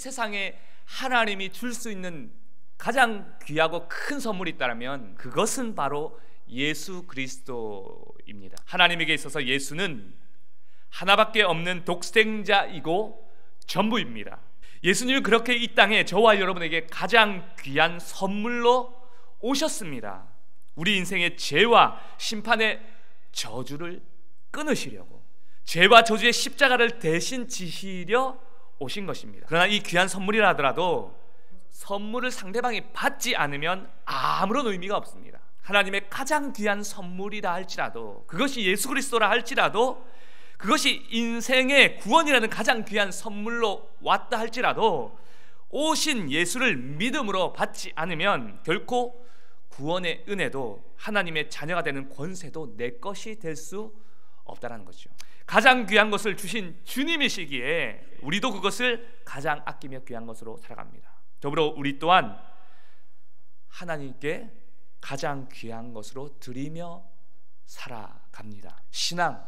세상에 하나님이 줄 수 있는 가장 귀하고 큰 선물이 있다면 그것은 바로 예수 그리스도입니다. 하나님에게 있어서 예수는 하나밖에 없는 독생자이고 전부입니다. 예수님은 그렇게 이 땅에 저와 여러분에게 가장 귀한 선물로 오셨습니다. 우리 인생의 죄와 심판의 저주를 끊으시려고, 죄와 저주의 십자가를 대신 지시려 오신 것입니다. 그러나 이 귀한 선물이라 하더라도 선물을 상대방이 받지 않으면 아무런 의미가 없습니다. 하나님의 가장 귀한 선물이라 할지라도, 그것이 예수 그리스도라 할지라도, 그것이 인생의 구원이라는 가장 귀한 선물로 왔다 할지라도 오신 예수를 믿음으로 받지 않으면 결코 구원의 은혜도 하나님의 자녀가 되는 권세도 내 것이 될 수 없다는 거죠. 가장 귀한 것을 주신 주님이시기에 우리도 그것을 가장 아끼며 귀한 것으로 살아갑니다. 더불어 우리 또한 하나님께 가장 귀한 것으로 드리며 살아갑니다. 신앙,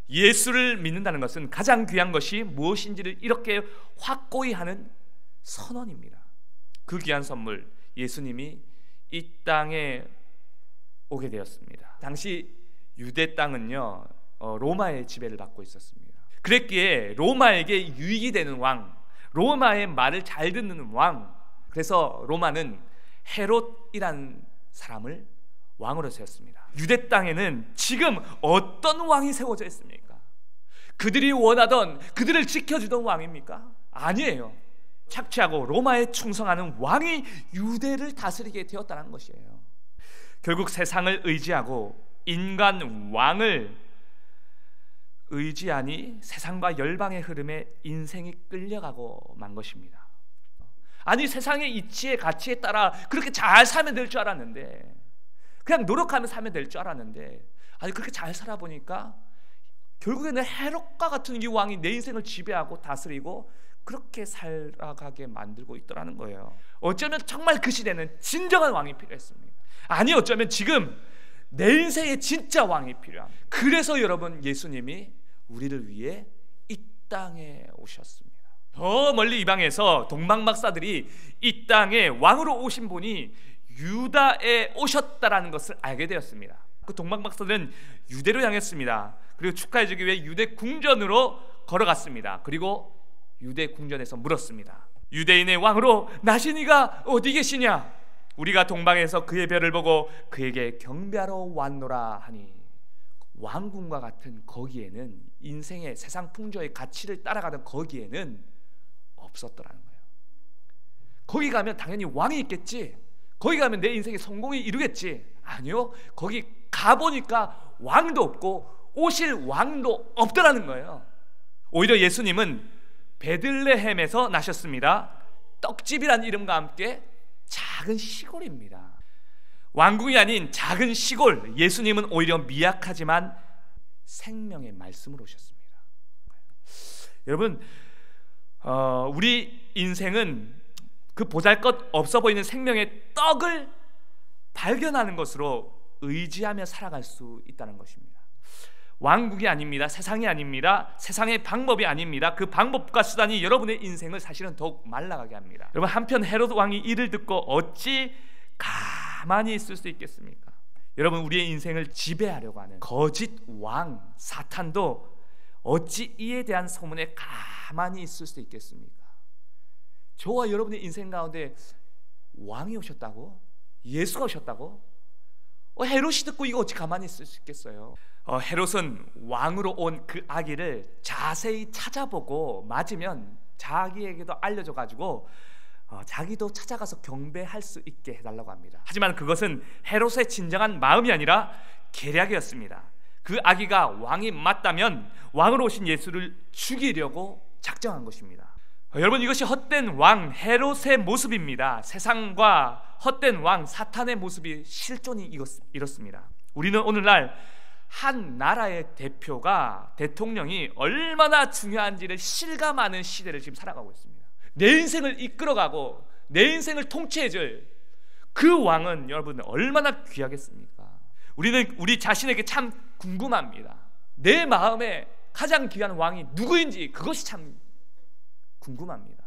예수를 믿는다는 것은 가장 귀한 것이 무엇인지를 이렇게 확고히 하는 선언입니다. 그 귀한 선물, 예수님이 이 땅에 오게 되었습니다. 당시 유대 땅은요, 로마의 지배를 받고 있었습니다. 그랬기에 로마에게 유익이 되는 왕, 로마의 말을 잘 듣는 왕, 그래서 로마는 헤롯이라는 사람을 왕으로 세웠습니다. 유대 땅에는 지금 어떤 왕이 세워져 있습니까? 그들이 원하던, 그들을 지켜주던 왕입니까? 아니에요. 착취하고 로마에 충성하는 왕이 유대를 다스리게 되었다는 것이에요. 결국 세상을 의지하고 인간 왕을 의지하니 세상과 열방의 흐름에 인생이 끌려가고 만 것입니다. 아니, 세상의 이치에 가치에 따라 그렇게 잘 살면 될 줄 알았는데, 그냥 노력하면 살면 될 줄 알았는데, 아니 그렇게 잘 살아보니까 결국에는 헤롯과 같은 이 왕이 내 인생을 지배하고 다스리고 그렇게 살아가게 만들고 있더라는 거예요. 어쩌면 정말 그 시대는 진정한 왕이 필요했습니다. 아니, 어쩌면 지금 내 인생에 진짜 왕이 필요합니다. 그래서 여러분, 예수님이 우리를 위해 이 땅에 오셨습니다. 저 멀리 이방에서 동방 박사들이 이 땅에 왕으로 오신 분이 유다에 오셨다라는 것을 알게 되었습니다. 그 동방 박사들은 유대로 향했습니다. 그리고 축하해주기 위해 유대 궁전으로 걸어갔습니다. 그리고 유대 궁전에서 물었습니다. 유대인의 왕으로 나신 이가 어디 계시냐? 우리가 동방에서 그의 별을 보고 그에게 경배하러 왔노라 하니, 왕궁과 같은 거기에는, 인생의 세상 풍조의 가치를 따라가던 거기에는 없었더라는 거예요. 거기 가면 당연히 왕이 있겠지, 거기 가면 내 인생의 성공이 이루겠지. 아니요, 거기 가보니까 왕도 없고 오실 왕도 없더라는 거예요. 오히려 예수님은 베들레헴에서 나셨습니다. 떡집이란 이름과 함께 작은 시골입니다. 왕궁이 아닌 작은 시골, 예수님은 오히려 미약하지만 생명의 말씀으로 오셨습니다. 여러분, 우리 인생은 그 보잘것 없어 보이는 생명의 떡을 발견하는 것으로 의지하며 살아갈 수 있다는 것입니다. 왕국이 아닙니다. 세상이 아닙니다. 세상의 방법이 아닙니다. 그 방법과 수단이 여러분의 인생을 사실은 더욱 말라가게 합니다. 여러분, 한편 헤롯 왕이 이를 듣고 어찌 가만히 있을 수 있겠습니까? 여러분, 우리의 인생을 지배하려고 하는 거짓 왕 사탄도 어찌 이에 대한 소문에 가만히 있을 수 있겠습니까? 저와 여러분의 인생 가운데 왕이 오셨다고? 예수가 오셨다고? 헤롯이 듣고 이거 어찌 가만히 있을 수 있겠어요? 헤롯은 왕으로 온 그 아기를 자세히 찾아보고 맞으면 자기에게도 알려줘가지고 자기도 찾아가서 경배할 수 있게 해달라고 합니다. 하지만 그것은 헤롯의 진정한 마음이 아니라 계략이었습니다. 그 아기가 왕이 맞다면 왕으로 오신 예수를 죽이려고 작정한 것입니다. 여러분, 이것이 헛된 왕 헤롯의 모습입니다. 세상과 헛된 왕 사탄의 모습이 실존이 이렇습니다. 우리는 오늘날 한 나라의 대표가, 대통령이 얼마나 중요한지를 실감하는 시대를 지금 살아가고 있습니다. 내 인생을 이끌어가고 내 인생을 통치해줄 그 왕은 여러분 얼마나 귀하겠습니까? 우리는 우리 자신에게 참 궁금합니다. 내 마음에 가장 귀한 왕이 누구인지 그것이 참 궁금합니다.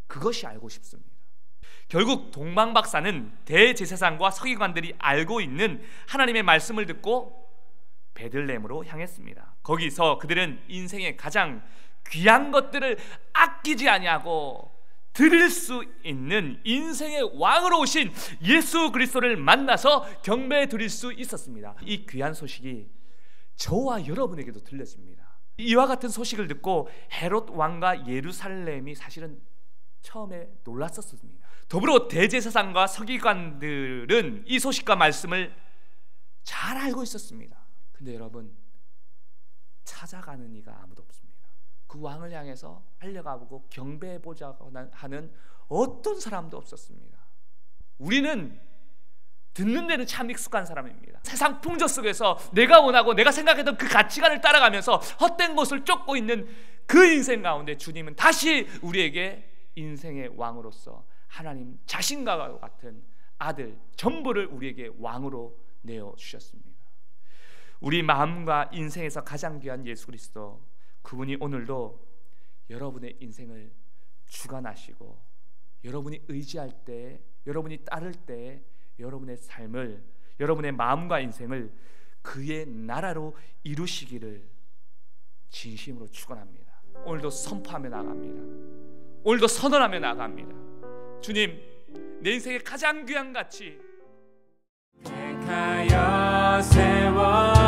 그것이 알고 싶습니다. 결국 동방 박사는 대제사장과 서기관들이 알고 있는 하나님의 말씀을 듣고 베들레헴으로 향했습니다. 거기서 그들은 인생의 가장 귀한 것들을 아끼지 아니하고 드릴 수 있는 인생의 왕으로 오신 예수 그리스도를 만나서 경배해 드릴 수 있었습니다. 이 귀한 소식이 저와 여러분에게도 들렸습니다. 이와 같은 소식을 듣고 헤롯 왕과 예루살렘이 사실은 처음에 놀랐었습니다. 더불어 대제사장과 서기관들은 이 소식과 말씀을 잘 알고 있었습니다. 근데 여러분, 찾아가는 이가 아무도 없습니다. 그 왕을 향해서 달려가보고 경배해보자고 하는 어떤 사람도 없었습니다. 우리는 듣는 데는 참 익숙한 사람입니다. 세상 풍조 속에서 내가 원하고 내가 생각했던 그 가치관을 따라가면서 헛된 것을 쫓고 있는 그 인생 가운데 주님은 다시 우리에게 인생의 왕으로서 하나님 자신과 같은 아들 전부를 우리에게 왕으로 내어주셨습니다. 우리 마음과 인생에서 가장 귀한 예수 그리스도, 그분이 오늘도 여러분의 인생을 주관하시고 여러분이 의지할 때, 여러분이 따를 때 여러분의 삶을, 여러분의 마음과 인생을 그의 나라로 이루시기를 진심으로 축원합니다. 오늘도 선포하며 나갑니다. 오늘도 선언하며 나갑니다. 주님, 내 인생의 가장 귀한 가치 택하여 세워